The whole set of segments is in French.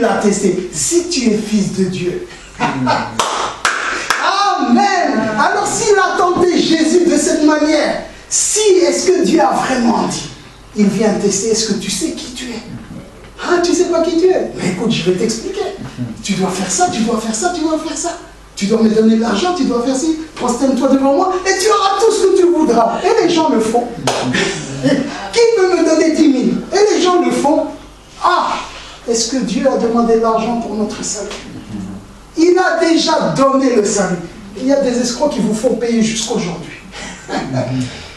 l'a testé. Si tu es fils de Dieu. Amen. Alors s'il a tenté Jésus de cette manière, si est-ce que Dieu a vraiment dit, il vient tester, est-ce que tu sais qui tu es? Ah, tu sais pas qui tu es? Mais écoute, je vais t'expliquer. Tu dois faire ça, tu dois faire ça, tu dois faire ça. Tu dois me donner de l'argent, tu dois faire ci, prosterne-toi devant moi et tu auras tout ce que tu voudras. Et les gens le font. Qui peut me donner 10 000? Et les gens le font. Ah, est-ce que Dieu a demandé de l'argent pour notre salut? Il a déjà donné le salut. Il y a des escrocs qui vous font payer jusqu'aujourd'hui.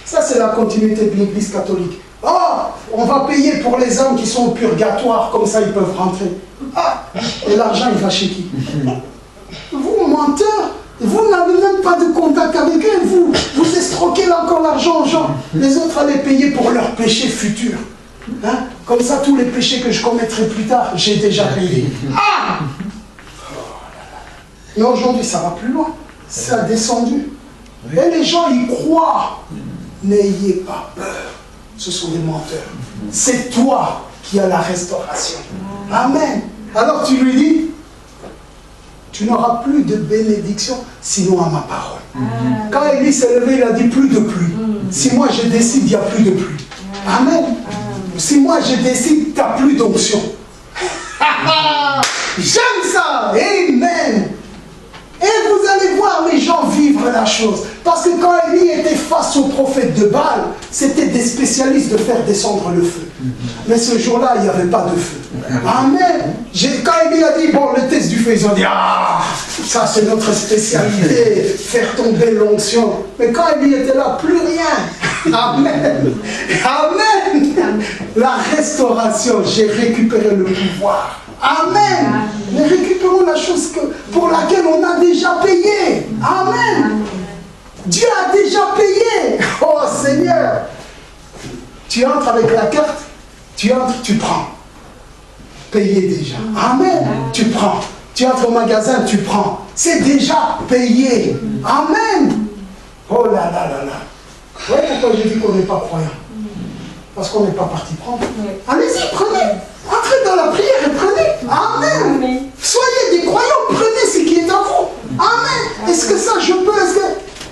Ça, c'est la continuité de l'Église catholique. Oh, on va payer pour les âmes qui sont au purgatoire, comme ça ils peuvent rentrer. Ah, et l'argent, il va chez qui? Vous, menteurs, vous n'avez même pas de contact avec eux, vous escroquez là encore l'argent aux gens. Les autres allaient payer pour leurs péchés futurs. Hein? Comme ça, tous les péchés que je commettrai plus tard, j'ai déjà payé. Ah! Mais aujourd'hui, ça va plus loin. Ça a descendu. Et les gens y croient. N'ayez pas peur. Ce sont des menteurs. C'est toi qui as la restauration. Amen. Alors tu lui dis, tu n'auras plus de bénédiction sinon à ma parole. Quand Élie s'est levé, il a dit plus de pluie. Si moi je décide, il n'y a plus de pluie. Amen. Si moi je décide, tu n'as plus d'onction. J'aime ça. Amen. Et vous allez voir les gens vivre la chose. Parce que quand Élie était face aux prophètes de Baal, c'était des spécialistes de faire descendre le feu. Mais ce jour-là, il n'y avait pas de feu. Amen. Quand Élie a dit, bon, le test du feu, ils ont dit, ah, ça c'est notre spécialité, faire tomber l'onction. Mais quand Élie était là, plus rien. Amen. Amen. La restauration, j'ai récupéré le pouvoir. Amen. Nous récupérons la chose pour laquelle on a déjà payé. Amen. Dieu a déjà payé. Oh Seigneur. Tu entres avec la carte, tu entres, tu prends. Payé déjà. Amen. Tu prends. Tu entres au magasin, tu prends. C'est déjà payé. Amen. Oh là là là là. Vous voyez pourquoi j'ai dit qu'on n'est pas croyant? Parce qu'on n'est pas parti prendre. Allez-y, prenez. Entrez dans la prière et prenez. Amen. Soyez des croyants, prenez ce qui est en vous. Amen. Est-ce que ça, je peux?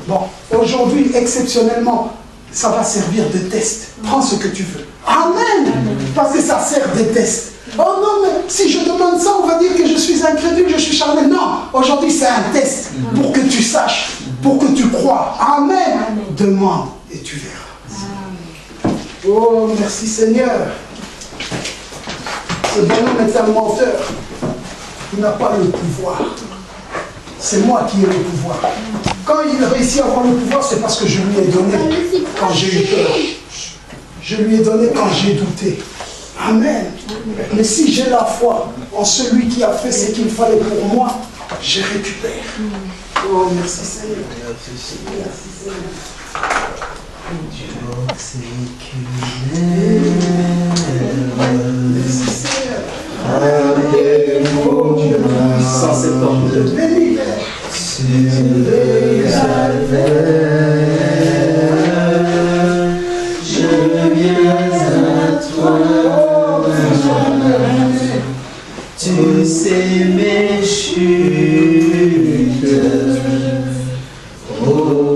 Bon, aujourd'hui, exceptionnellement, ça va servir de test. Prends ce que tu veux. Amen. Parce que ça sert de test. Oh non, mais si je demande ça, on va dire que je suis incrédule, je suis charnel. Non, aujourd'hui, c'est un test pour que tu saches, pour que tu crois. Amen. Demande et tu verras. Oh, merci Seigneur. Ce bonhomme est un menteur. Il n'a pas le pouvoir. C'est moi qui ai le pouvoir. Quand il réussit à avoir le pouvoir, c'est parce que je lui ai donné quand j'ai eu peur. Je lui ai donné quand j'ai douté. Amen. Mais si j'ai la foi en celui qui a fait ce qu'il fallait pour moi, je récupère. Oh, merci Seigneur. Merci Seigneur. Merci Seigneur. Alléluia. 172. Béni. Sur le calvaire, je viens à toi. Tu sais mes chutes, oh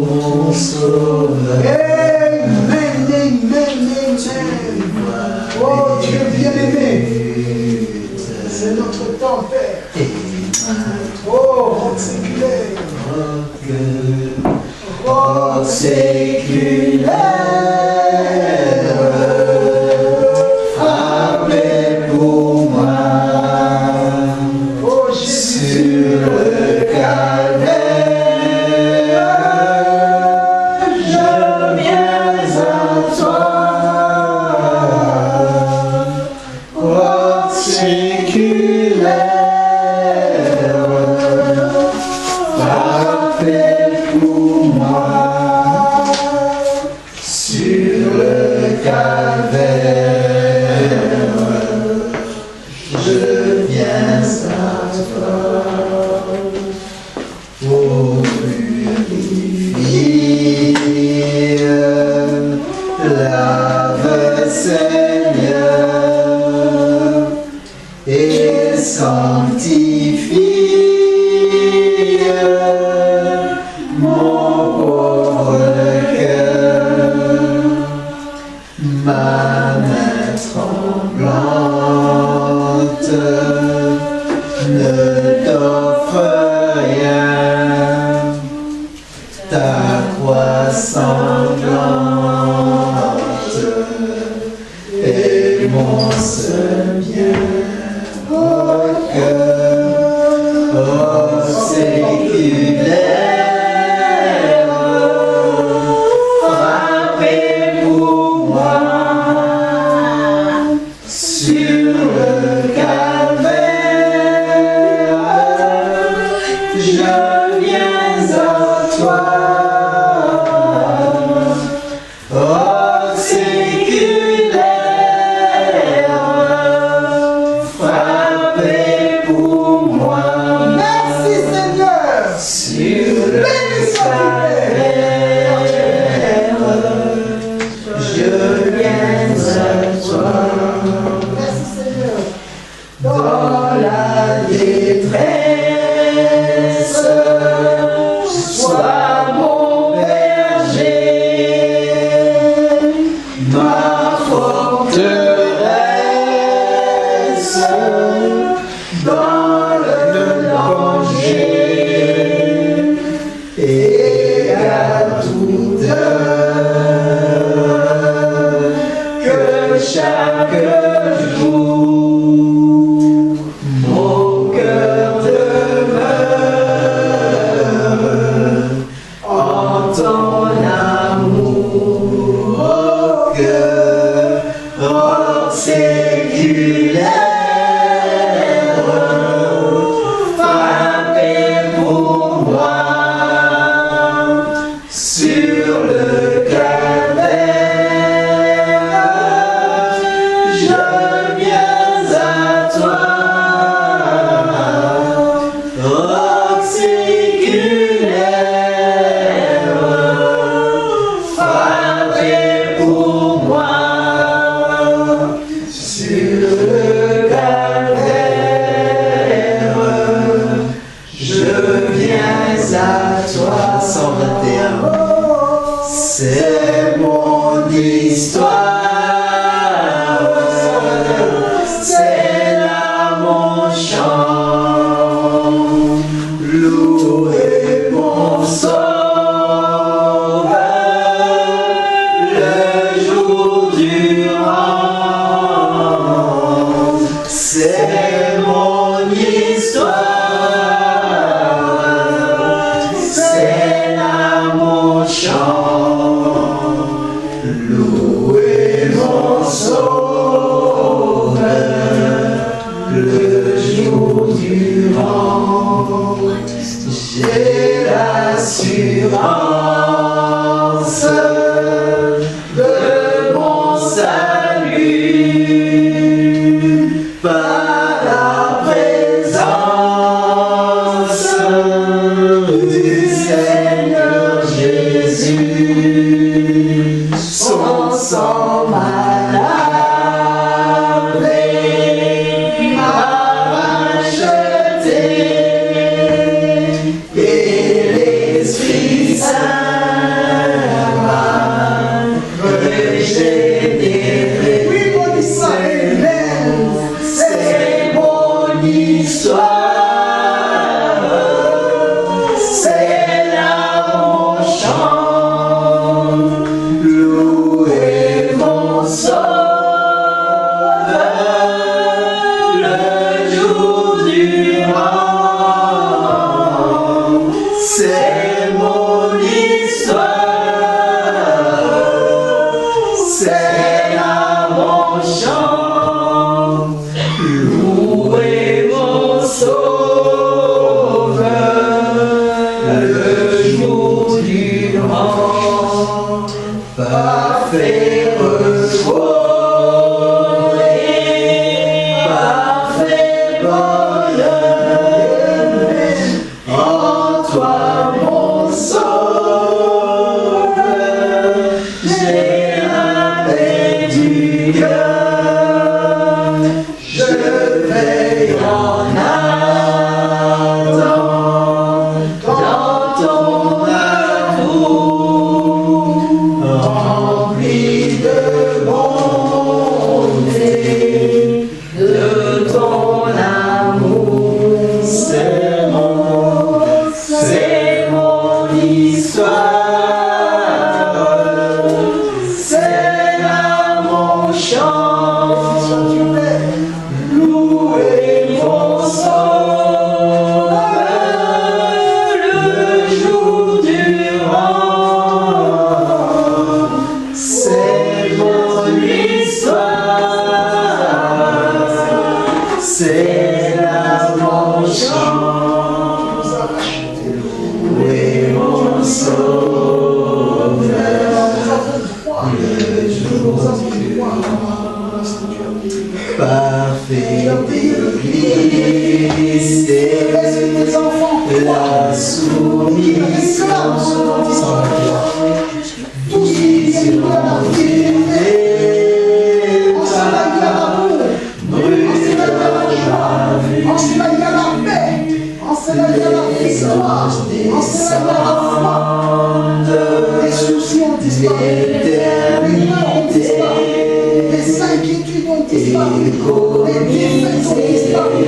mon sauveur. Amen, amen, amen. Oh Dieu bien-aimé, c'est notre temps, Père. Oh, roc séculaire. Roc séculaire. Appelez pour moi. Oh Jésus. Sur le calvaire, je viens à toi. Roc séculaire. Seigneur, et sanctifie mon pauvre cœur, ma main tremblante ne t'offre rien, ta croix sanglante est mon seul bien. Oh cœur, oh séculaire, frappez pour moi sur le calvaire. Je viens à toi, oh séculaire, frappez pour moi. Merci Seigneur. Sur le Béni sois-tu, je viens à toi. Merci Seigneur. Dans la détresse, sois mon berger, ma forteresse, dans le danger et à toute heure, que chaque jour mon cœur demeure en ton amour. Oh cœur, oh séculaire, frappez pour moi sur le calvaire. Je viens à toi, oh séculaire, frappez pour moi sur le calvaire. Je viens à toi. 121. C'est mon histoire, c'est là mon chant, louez mon sauveur le jour durant. C'est mon histoire, c'est là mon chant, louez mon sauveur le jour durant. J'ai l'assurance de mon salut par la présence du Seigneur Jésus. Son sang m'a lavé, m'a racheté, et l'Esprit Saint m'a régénéré. Oui, mon Israël. C'est mon histoire, c'est là mon chant, louez mon sauveur le jour durant. C'est mon histoire, c'est là mon chant, louez mon sauveur Laisse tes enfants la qui réclament ce dont ils ont besoin. Tout ce qui est de la fidélité, en cela il y a l'amour, en cela il y a la paix, en cela il y a la victoire, en cela il y a la foi. Les soucis ont disparu, les peurs ont disparu, les inquiétudes ont disparu, les défaites ont disparu.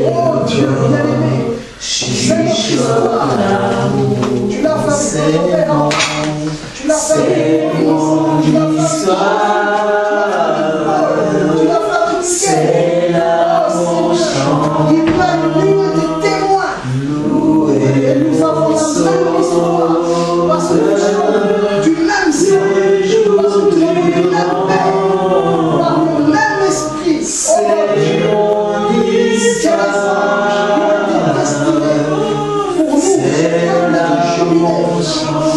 Oh Dieu bien-aimé, c'est notre histoire. Tu l'as fait avec ton père, tu l'as fait avec Moïse, tu l'as fait avec Paul, tu l'as fait avec Michel. Oh Seigneur, il y a une ligne de témoins. Et nous avons la même histoire, parce que nous sommes du même sang, parce que nous avons du même père, par le même esprit. Oh Dieu, quel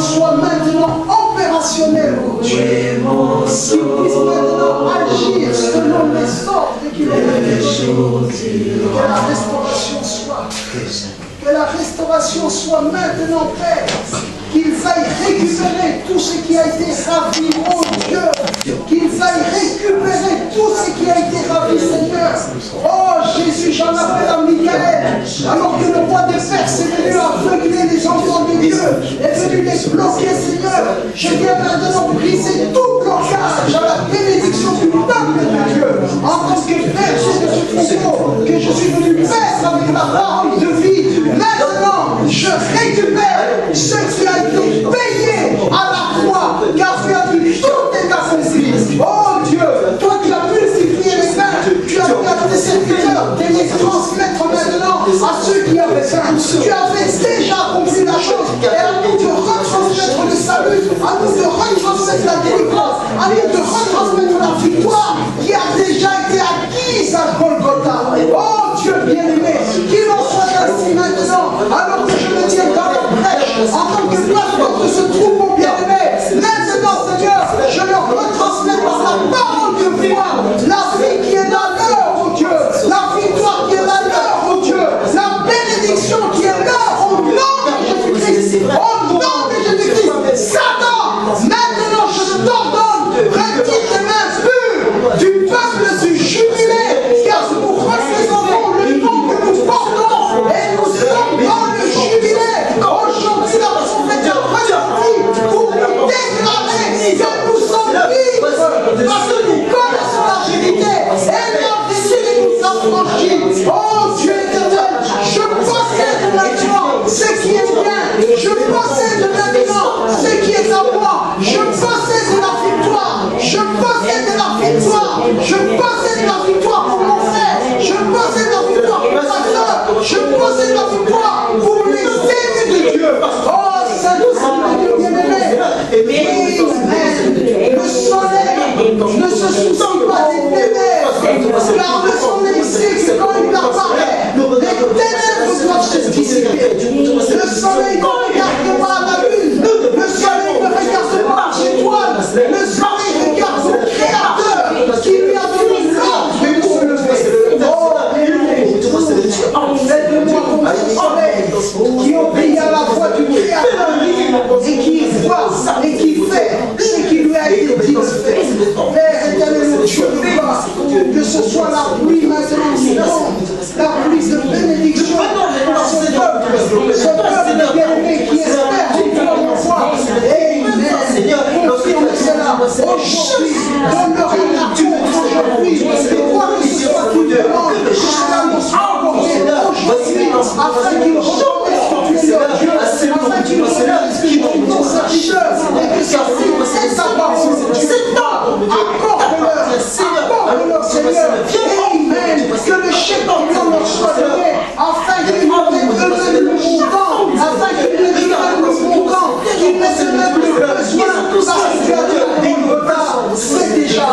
soit maintenant opérationnel pour Dieu, qu'il puisse maintenant agir selon les ordres qu'il a donnés. Que la restauration soit. Que la restauration soit maintenant, Père. Qu'il faille récupérer tout ce qui a été ravi, oh Dieu. Qu'il faille récupérer tout ce qui a été ravi, Seigneur. Oh Jésus, j'en appelle à Michael. Alors que le roi des Perses est venu aveugler les enfants de Dieu, est venu les bloquer, Seigneur. Je viens maintenant briser tout blocage à la bénédiction du peuple de Dieu. En tant que berger de ce troupeau, que je suis venu faire avec la parole de vie. Maintenant, je récupère ce qui a été payé à la croix, car tu as dit tout est accompli. Oh Dieu, toi qui as multiplié les pains, tu as dit à tes serviteurs de les transmettre maintenant à ceux qui avaient faim. Tu avais déjà accompli la chose, et à nous de retransmettre le salut, à nous de retransmettre la délivrance, à nous de retransmettre la victoire qui a déjà été acquise à Golgotha. Oh Dieu bien-aimé, qu'il en soit ainsi maintenant, alors que je me tiens dans la brèche, en tant que pasteur de ce troupeau bien-aimé. Maintenant, Seigneur, je leur retransmets par la parole de foi la vie qui est la leur, oh Dieu, la victoire qui est la leur, oh Dieu, la bénédiction qui est leur, au nom de Jésus-Christ, au nom de Jésus-Christ. Satan, maintenant je t'ordonne, retire tes mains pures du peuple du jubilé, car nous représentons le nom que nous portons, et nous sommes dans le jubilé. Aujourd'hui, la prophète a ressorti pour nous déclarer que nous sommes libres, parce que nous connaissons la vérité, et la vérité nous affranchit. Oh Dieu éternel, je possède maintenant ce qui est bien, je possède maintenant ce qui est à moi, je possède la victoire, je possède la victoire, je possède la victoire pour mon frère, je possède la victoire pour ma soeur, je possède la victoire pour les élus de Dieu. Oh Saint-Esprit de Dieu bien-aimé, Amen. Le soleil ne se soucie pas des ténèbres, car le soleil sait que quand il apparaît, les ténèbres doivent se dissiper. Le soleil ne regarde pas la lune, le soleil ne regarde pas les étoiles, le soleil regarde son Créateur qui lui a donné l'ordre de se lever. Oh, aide-moi comme ce soleil qui obéit à la voix du Créateur et qui voit et qui fait ce qui lui a été dit de faire. Père éternel, Dieu de gloire, que ce soit la pluie maintenant qui tombe, la pluie de bénédiction pour ce peuple bien-aimé qui espère une foi. Amen. Confirme cela aujourd'hui, donne-leur un atout aujourd'hui, et quoi que ce soit qu'ils demandent, que cela nous soit accordé aujourd'hui, afin qu'ils reconnaissent que tu es leur Dieu, afin qu'ils reconnaissent que tu es ton serviteur, et que sa vie est sa parole. C'est temps, accorde-leur, Seigneur, Amen, que le champion leur soit donné, afin qu'ils mettent eux-mêmes le montant, afin qu'ils mettent eux-mêmes le montant, qu'ils mettent eux-mêmes le besoin, parce que tu as dit, c'est déjà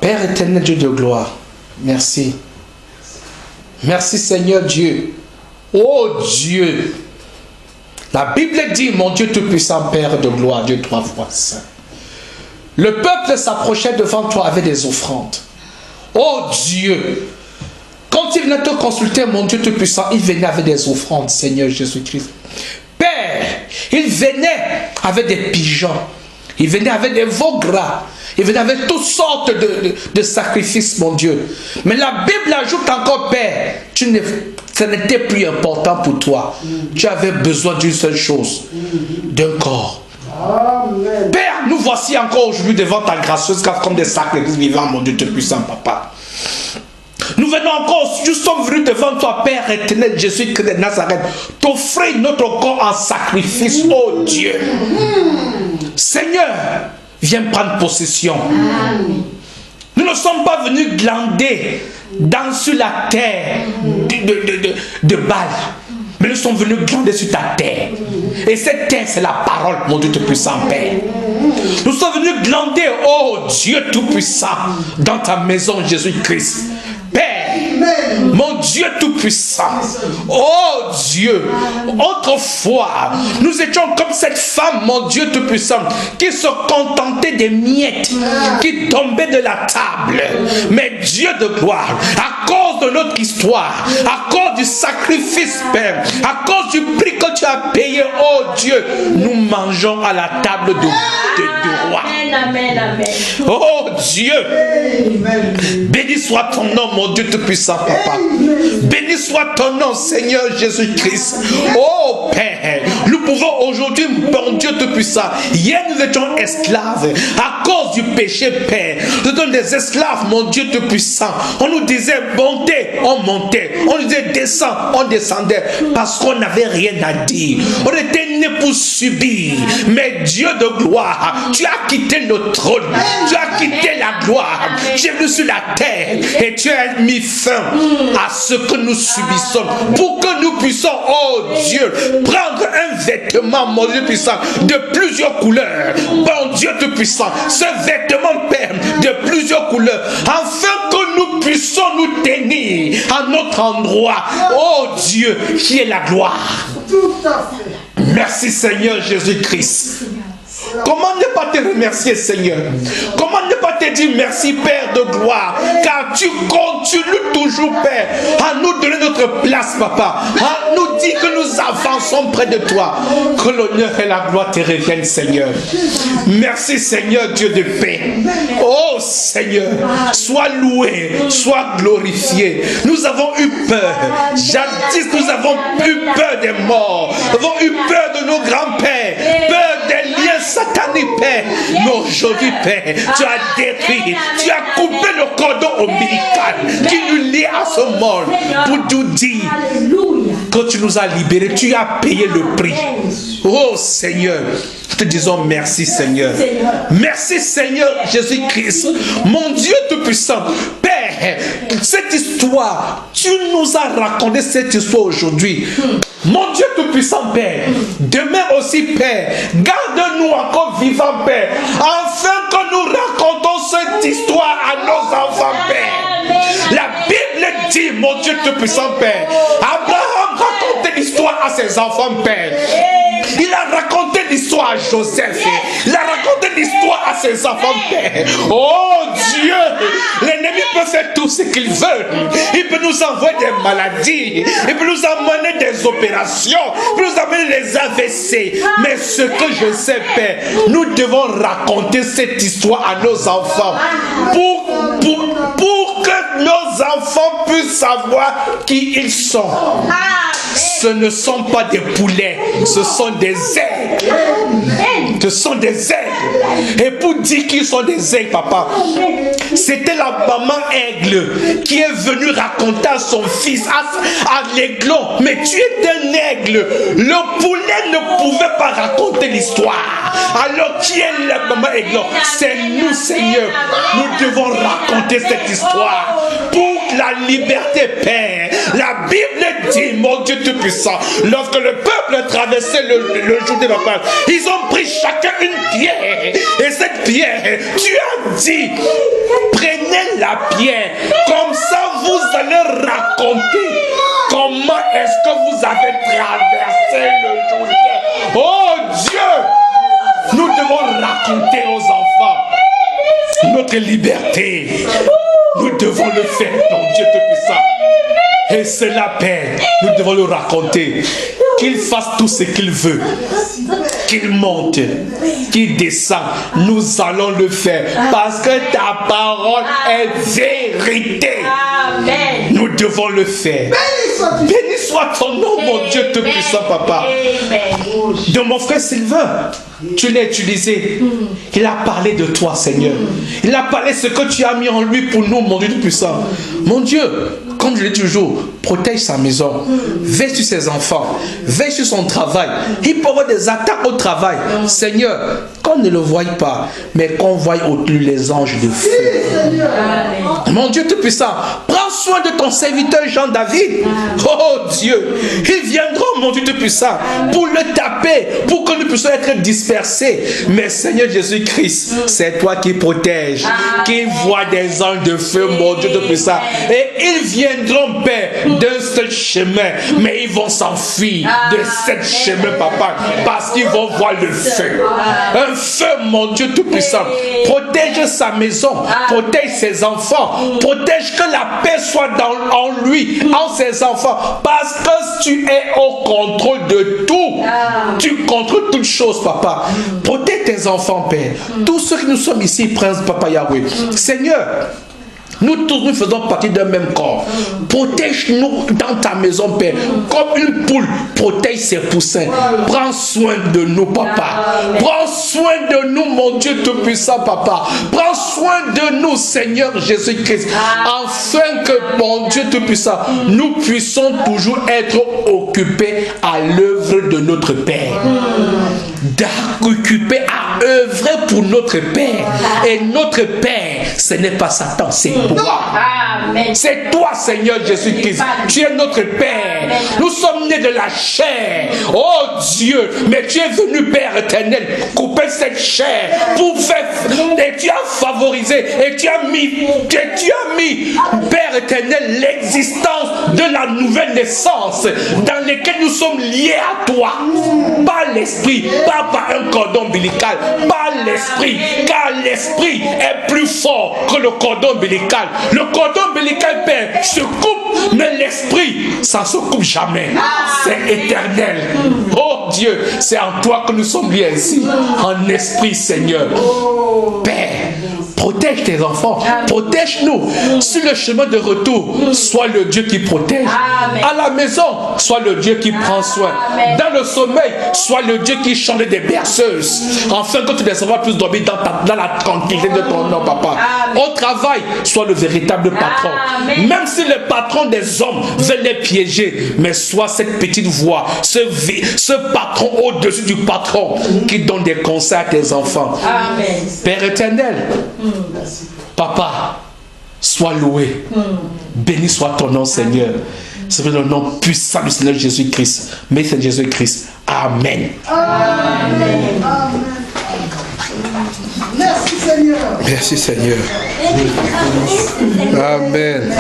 Père éternel, Dieu de gloire, merci. Merci Seigneur Dieu. Oh Dieu. La Bible dit, mon Dieu tout-puissant, Père de gloire, Dieu trois fois saint. Le peuple s'approchait devant toi avec des offrandes. Oh Dieu. Quand il venait te consulter, mon Dieu tout-puissant, il venait avec des offrandes, Seigneur Jésus-Christ. Père, il venait avec des pigeons. Il venait avec des veaux gras. Il venait avec toutes sortes de sacrifices, mon Dieu. Mais la Bible ajoute encore, Père, ce n'était plus important pour toi. Tu avais besoin d'une seule chose, d'un corps. Amen. Père, nous voici encore aujourd'hui devant ta gracieuse grâce comme des sacrifices vivants, mon Dieu tout puissant, Papa. Nous Nous venons encore, nous sommes venus devant toi, Père éternel, Jésus-Christ de Nazareth, t'offrir notre corps en sacrifice, oh Dieu. Seigneur, viens prendre possession. Nous ne sommes pas venus glander sur la terre de Baal, mais nous sommes venus glander sur ta terre. Et cette terre, c'est la parole, mon Dieu Tout-Puissant, Père. Nous sommes venus glander, oh Dieu Tout-Puissant, dans ta maison, Jésus-Christ. Père, mon Dieu Tout-Puissant, oh Dieu, autrefois, nous étions comme cette femme, mon Dieu Tout-Puissant, qui se contentait des miettes qui tombaient de la table. Mais Dieu de gloire, à cause de notre histoire, à cause du sacrifice, Père, à cause du prix que tu as payé, oh Dieu, nous mangeons à la table du roi. Amen, amen. Oh Dieu, béni soit ton nom, mon Dieu Tout-Puissant, Papa. Béni soit ton nom, Seigneur Jésus-Christ. Oh Père, nous pouvons aujourd'hui, mon Dieu Tout-Puissant, hier nous étions esclaves à cause du péché, Père. Nous étions des esclaves, mon Dieu Tout-Puissant. On nous disait montez, on montait. On nous disait descends, on descendait. Parce qu'on n'avait rien à dire. On était nés pour subir. Mais Dieu de gloire, tu as quitté notre trône. Tu as quitté la gloire. Tu es venu sur la terre et tu as mis fin à ce que nous subissons pour que nous puissions, oh Dieu, prendre un vêtement, mon Dieu puissant, de plusieurs couleurs. Bon Dieu Tout-Puissant, ce vêtement, Père, de plusieurs couleurs, afin que nous puissions nous tenir à notre endroit, oh Dieu, qui est la gloire. Tout à fait. Merci Seigneur Jésus-Christ. Comment ne pas te remercier, Seigneur? Comment ne pas te dire merci, Père de gloire? Car tu continues toujours, Père, à nous donner notre place, Papa. À nous dire que nous avançons près de toi. Que l'honneur et la gloire te reviennent, Seigneur. Merci, Seigneur, Dieu de paix. Oh, Seigneur, sois loué, sois glorifié. Nous avons eu peur. Jadis, nous avons eu peur des morts. Nous avons eu peur de nos grands-pères. Peur des liens sataniques, Père. Mais aujourd'hui, Père, tu as détruit, tu as coupé le cordon ombilical qui nous lie à ce monde pour nous dire que tu nous as libérés, tu as payé le prix. Oh Seigneur, nous te disons merci Seigneur. Merci Seigneur Jésus-Christ, mon Dieu Tout-Puissant. Père, cette histoire, tu nous as raconté cette histoire aujourd'hui. Mon Dieu Tout-Puissant, Père, demain aussi, Père, garde-nous encore vivants, Père, afin que nous racontons cette histoire à nos enfants, Père. La Bible dit, mon Dieu Tout-Puissant, Père, Abraham racontait l'histoire à ses enfants, Père. Il a raconté l'histoire à Joseph. Il a raconté l'histoire à ses enfants, Père. Oh Dieu, l'ennemi peut faire tout ce qu'il veut. Il peut nous envoyer des maladies. Il peut nous amener des opérations. Il peut nous amener les AVC. Mais ce que je sais, Père, nous devons raconter cette histoire à nos enfants. Pour que nos enfants puissent savoir qui ils sont. Ce ne sont pas des poulets, ce sont des aigles. Ce sont des aigles. Et pour dire qu'ils sont des aigles, papa, c'était la maman aigle qui est venue raconter à son fils, à l'aiglon, mais tu es un aigle. Le poulet ne pouvait pas raconter l'histoire. Alors qui est la maman aiglon? C'est nous, Seigneur. Nous devons raconter cette histoire pour la liberté, Père. La Bible dit, mon Dieu Tout-Puissant, lorsque le peuple traversait le jour des vacances, ils ont pris chacun une pierre. Et cette pierre, tu as dit, prenez la pierre. Comme ça, vous allez raconter comment est-ce que vous avez traversé le jour des... Oh Dieu, nous devons raconter aux enfants notre liberté. Nous devons le faire, mon Dieu Tout-Puissant. Et cela, Père, nous devons le raconter. Qu'il fasse tout ce qu'il veut. Qu'il monte, qu'il descend. Nous allons le faire. Parce que ta parole est vérité. Amen. Nous devons le faire. Béni soit ton nom, mon Dieu Tout-Puissant, Papa. De mon frère Sylvain, tu l'as utilisé. Il a parlé de toi, Seigneur. Il a parlé de ce que tu as mis en lui pour nous, mon Dieu Tout-Puissant. Mon Dieu, comme je le dis toujours, protège sa maison, veille sur ses enfants, veille sur son travail. Il peut y avoir des attaques au travail. Seigneur, qu'on ne le voie pas, mais qu'on voie au-dessus les anges de feu. Mon Dieu Tout-Puissant, prends soin de ton serviteur Jean-David. Oh Dieu, ils viendront, mon Dieu Tout-Puissant, pour le taper, pour que nous puissions être dispersés. Mais Seigneur Jésus-Christ, c'est toi qui protèges, qui voit des anges de feu, mon Dieu Tout-Puissant. Et ils viendront, Père, d'un seul chemin, mais ils vont s'enfuir de ce chemin, Papa, parce qu'ils vont voir le feu. Un feu, mon Dieu Tout-Puissant. Protège sa maison, protège ses enfants, protège que la paix soit en lui, en ses enfants, parce que tu es au contrôle de tout. Tu contrôles toutes choses, Papa. Protège tes enfants, Père. Tous ceux qui nous sommes ici, Prince, Papa Yahweh. Seigneur, nous tous, nous faisons partie d'un même corps. Protège-nous dans ta maison, Père. Comme une poule protège ses poussins. Prends soin de nous, Papa. Prends soin de nous, mon Dieu Tout-Puissant, Papa. Prends soin de nous, Seigneur Jésus-Christ. Afin que, mon Dieu Tout-Puissant, nous puissions toujours être occupés à l'œuvre de notre Père. D'occuper à œuvrer pour notre Père. Et notre Père, ce n'est pas Satan, c'est toi. C'est toi, Seigneur Jésus-Christ. Tu es notre Père. Nous sommes nés de la chair. Oh Dieu, mais tu es venu, Père éternel, couper cette chair pour faire. Et tu as favorisé, et tu as mis, Père éternel, l'existence de la nouvelle naissance dans laquelle nous sommes liés à toi. Par l'esprit, pas par un cordon ombilical, par l'esprit, car l'esprit est plus fort que le cordon ombilical. Le cordon ombilical, Père, se coupe, mais l'esprit, ça ne se coupe jamais. C'est éternel. Oh Dieu, c'est en toi que nous sommes liés ici, en esprit, Seigneur. Père, protège tes enfants, protège-nous. Sur le chemin de retour, sois le Dieu qui protège. À la maison, sois le Dieu qui prend soin. Dans le sommeil, sois le Dieu qui chante des berceuses, afin que tes enfants puissent dormir dans la tranquillité de ton nom, Papa. Au travail, sois le véritable patron. Même si le patron des hommes veut les piéger, mais sois cette petite voix, ce patron au-dessus du patron qui donne des conseils à tes enfants. Père éternel, Papa, sois loué. Béni soit ton nom, Seigneur. C'est le nom puissant du Seigneur Jésus-Christ. Mais c'est Jésus-Christ. Amen. Amen. Merci Seigneur. Merci Seigneur. Amen.